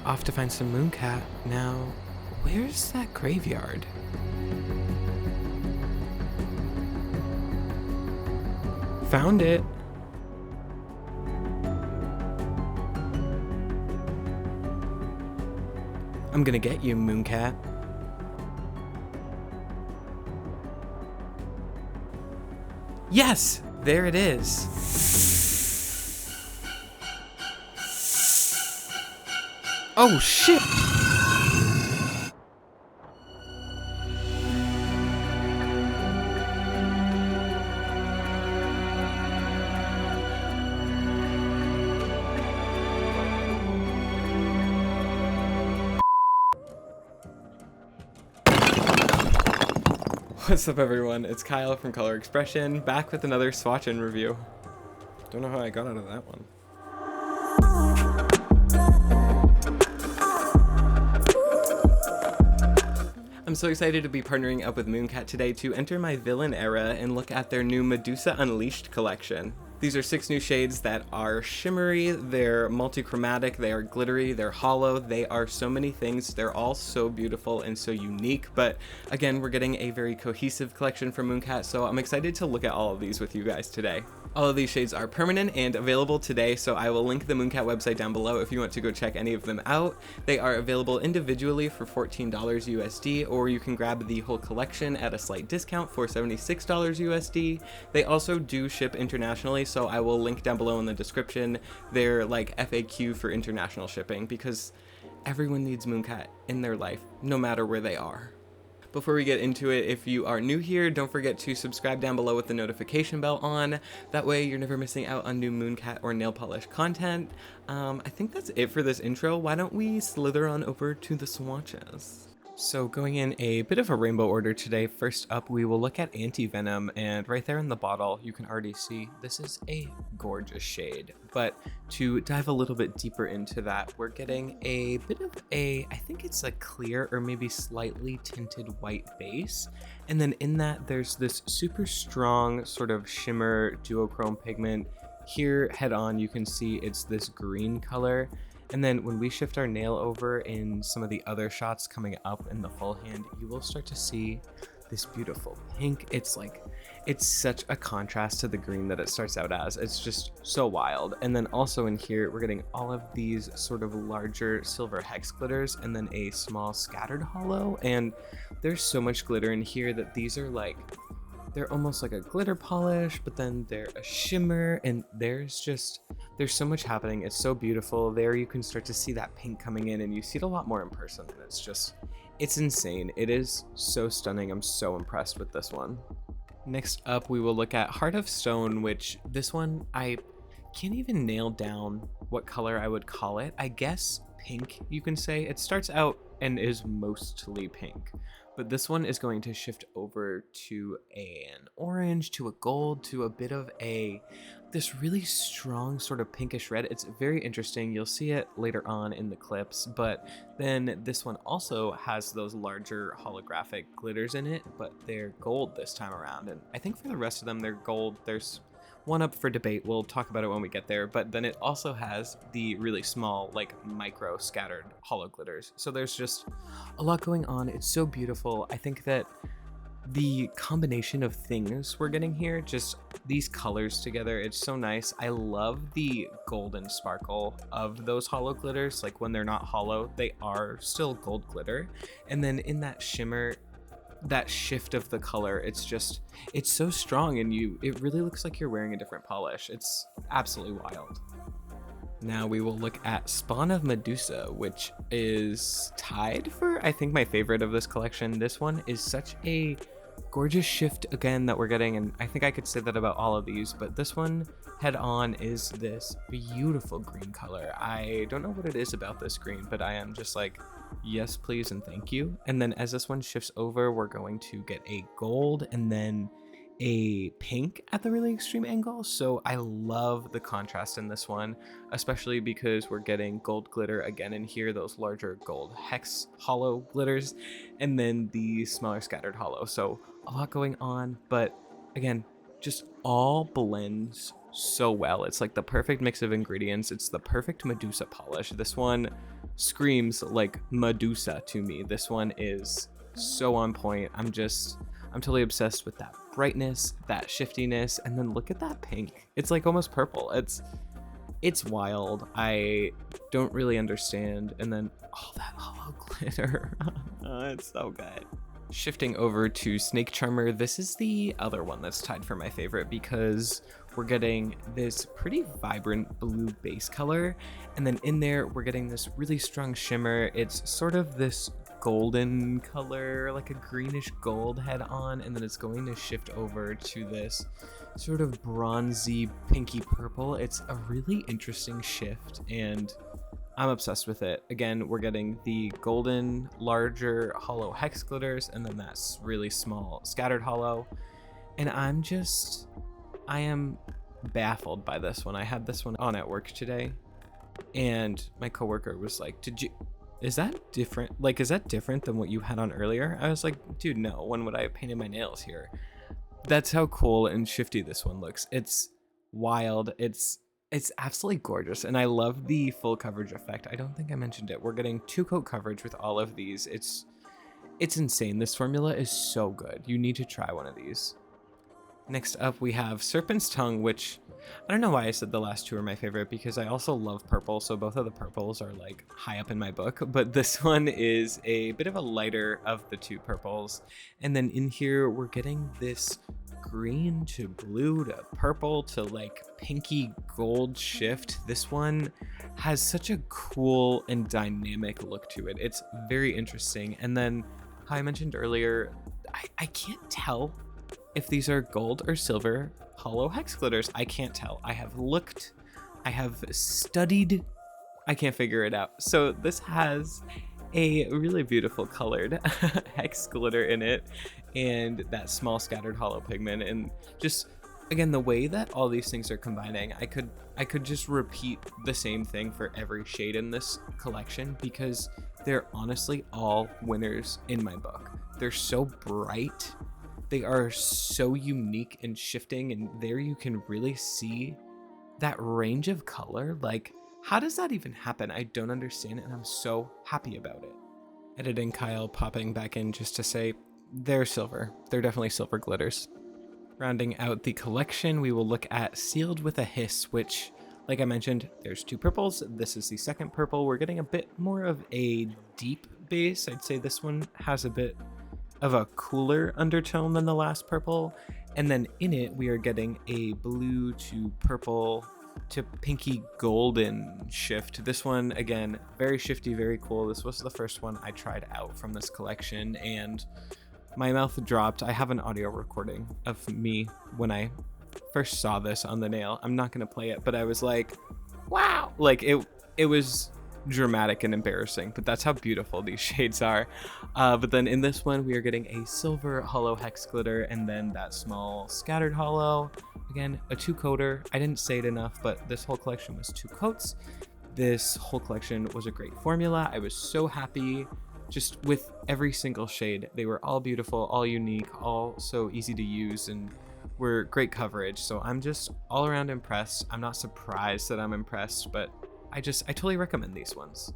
off to find some Mooncat. Now, where's that graveyard? Found it. I'm gonna get you, Mooncat. Yes! There it is. Oh shit! What's up everyone, it's Kyle from Color Expression, back with another swatch-in review. Don't know how I got out of that one. I'm so excited to be partnering up with Mooncat today to enter my villain era and look at their new Medusa Unleashed collection. These are 6 new shades that are shimmery, they're multichromatic, they are glittery, they're hollow, they are so many things. They're all so beautiful and so unique, but again, we're getting a very cohesive collection from Mooncat, so I'm excited to look at all of these with you guys today. All of these shades are permanent and available today, so I will link the Mooncat website down below if you want to go check any of them out. They are available individually for $14 USD, or you can grab the whole collection at a slight discount for $76 USD. They also do ship internationally, so I will link down below in the description their like FAQ for international shipping, because everyone needs Mooncat in their life, no matter where they are. Before we get into it, if you are new here, don't forget to subscribe down below with the notification bell on. That way you're never missing out on new Mooncat or nail polish content. I think that's it for this intro. Why don't we slither on over to the swatches? So going in a bit of a rainbow order today, first up we will look at Antivenom, and right there in the bottle you can already see this is a gorgeous shade. But to dive a little bit deeper into that, we're getting a bit of a, I think it's a clear or maybe slightly tinted white base, and then in that there's this super strong sort of shimmer duochrome pigment. Here head on you can see it's this green color. And then when we shift our nail over in some of the other shots coming up in the full hand, you will start to see this beautiful pink. It's such a contrast to the green that it starts out as. It's just so wild. And then also in here, we're getting all of these sort of larger silver hex glitters and then a small scattered hollow. And there's so much glitter in here that these are like, they're almost like a glitter polish, but then they're a shimmer, and there's so much happening. It's so beautiful. There you can start to see that pink coming in, and you see it a lot more in person, and it's insane. It is so stunning. I'm so impressed with this one. Next up, we will look at Heart of Stone, which this one, I can't even nail down what color I would call it. I guess pink, you can say. It starts out and is mostly pink, but this one is going to shift over to an orange, to a gold, to a bit of this really strong sort of pinkish red. It's very interesting. You'll see it later on in the clips, but then this one also has those larger holographic glitters in it, but they're gold this time around. And I think for the rest of them, they're gold. There's one up for debate. We'll talk about it when we get there, but then it also has the really small, like micro scattered hollow glitters. So there's just a lot going on. It's so beautiful. I think that the combination of things we're getting here, just these colors together, it's so nice. I love the golden sparkle of those hollow glitters. Like when they're not hollow, they are still gold glitter. And then in that shimmer, that shift of the color, it's so strong, and it really looks like you're wearing a different polish. It's absolutely wild. Now we will look at Spawn of Medusa, which is tied for, I think, my favorite of this collection. This one is such a gorgeous shift again that we're getting, and I think I could say that about all of these, but this one head on is this beautiful green color. I don't know what it is about this green, but I am just like, yes please and thank you. And then as this one shifts over, we're going to get a gold and then a pink at the really extreme angle. So I love the contrast in this one, especially because we're getting gold glitter again in here, those larger gold hex hollow glitters, and then the smaller scattered hollow. So a lot going on, but again, just all blends so well. It's like the perfect mix of ingredients. It's the perfect Medusa polish. This one, screams like Medusa to me. This one is so on point. I'm totally obsessed with that brightness, that shiftiness, and then look at that pink. It's like almost purple. It's wild. I don't really understand. And then all that hollow glitter. Oh, it's so good. Shifting over to Snakecharmer, this is the other one that's tied for my favorite because we're getting this pretty vibrant blue base color, and then in there we're getting this really strong shimmer. It's sort of this golden color, like a greenish gold head on, and then it's going to shift over to this sort of bronzy pinky purple. It's a really interesting shift and I'm obsessed with it. Again, we're getting the golden, larger hollow hex glitters, and then that's really small scattered hollow. And I am baffled by this one. I had this one on at work today, and my coworker was like, is that different? Like, is that different than what you had on earlier? I was like, dude, no, when would I have painted my nails here? That's how cool and shifty this one looks. It's wild. It's absolutely gorgeous, and I love the full coverage effect. I don't think I mentioned it. We're getting 2-coat coverage with all of these. It's insane. This formula is so good. You need to try one of these. Next up, we have Serpent's Tongue, which I don't know why I said the last two are my favorite because I also love purple, so both of the purples are like high up in my book, but this one is a bit of a lighter of the two purples. And then in here, we're getting this green to blue to purple to like pinky gold shift. This one has such a cool and dynamic look to it. It's very interesting. And then how I mentioned earlier, I can't tell if these are gold or silver hollow hex glitters. I can't tell. I have looked, I have studied, I can't figure it out. So this has a really beautiful colored hex glitter in it and that small scattered hollow pigment, and just again the way that all these things are combining, I could just repeat the same thing for every shade in this collection because they're honestly all winners in my book. They're so bright, they are so unique and shifting, and there you can really see that range of color. Like, how does that even happen? I don't understand it, and I'm so happy about it. Editing Kyle popping back in just to say they're silver. They're definitely silver glitters. Rounding out the collection, we will look at Sealed with a Hiss, which, like I mentioned, there's 2 purples. This is the second purple. We're getting a bit more of a deep base. I'd say this one has a bit of a cooler undertone than the last purple. And then in it, we are getting a blue to purple to pinky golden shift. This one, again, very shifty, very cool. This was the first one I tried out from this collection, and my mouth dropped. I have an audio recording of me when I first saw this on the nail. I'm not going to play it, but I was like, wow. Like, it was dramatic and embarrassing, but that's how beautiful these shades are. But then in this one, we are getting a silver hollow hex glitter, and then that small scattered hollow. Again, a 2-coater. I didn't say it enough, but this whole collection was 2 coats. This whole collection was a great formula. I was so happy just with every single shade. They were all beautiful, all unique, all so easy to use, and were great coverage. So I'm just all around impressed. I'm not surprised that I'm impressed, but I totally recommend these ones.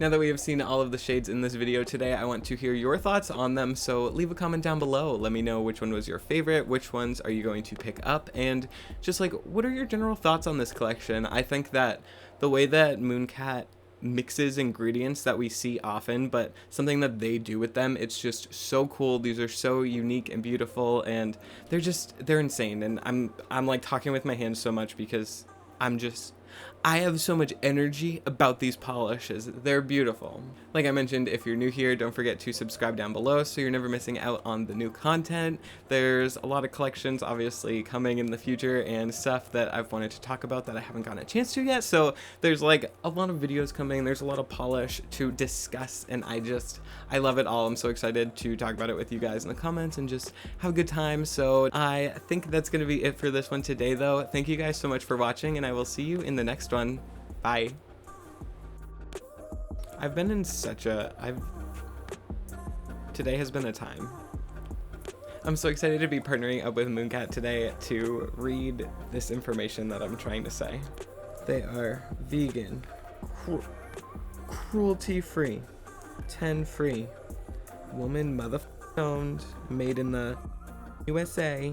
Now that we have seen all of the shades in this video today, I want to hear your thoughts on them, so leave a comment down below. Let me know which one was your favorite, which ones are you going to pick up, and just like, what are your general thoughts on this collection? I think that the way that Mooncat mixes ingredients that we see often, but something that they do with them, it's just so cool. These are so unique and beautiful, and they're insane. And I'm like talking with my hands so much because I have so much energy about these polishes. They're beautiful. Like I mentioned, if you're new here, don't forget to subscribe down below so you're never missing out on the new content. There's a lot of collections obviously coming in the future and stuff that I've wanted to talk about that I haven't gotten a chance to yet. So there's like a lot of videos coming. There's a lot of polish to discuss, and I love it all. I'm so excited to talk about it with you guys in the comments and just have a good time. So I think that's going to be it for this one today though. Thank you guys so much for watching, and I will see you in the next one. Bye. I've been in today has been a time. I'm so excited to be partnering up with Mooncat today to read this information that I'm trying to say. They are vegan, cruelty-free, 10 free, woman owned, made in the USA,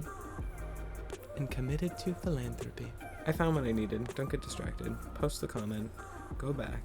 and committed to philanthropy. I found what I needed. Don't get distracted. Post the comment. Go back.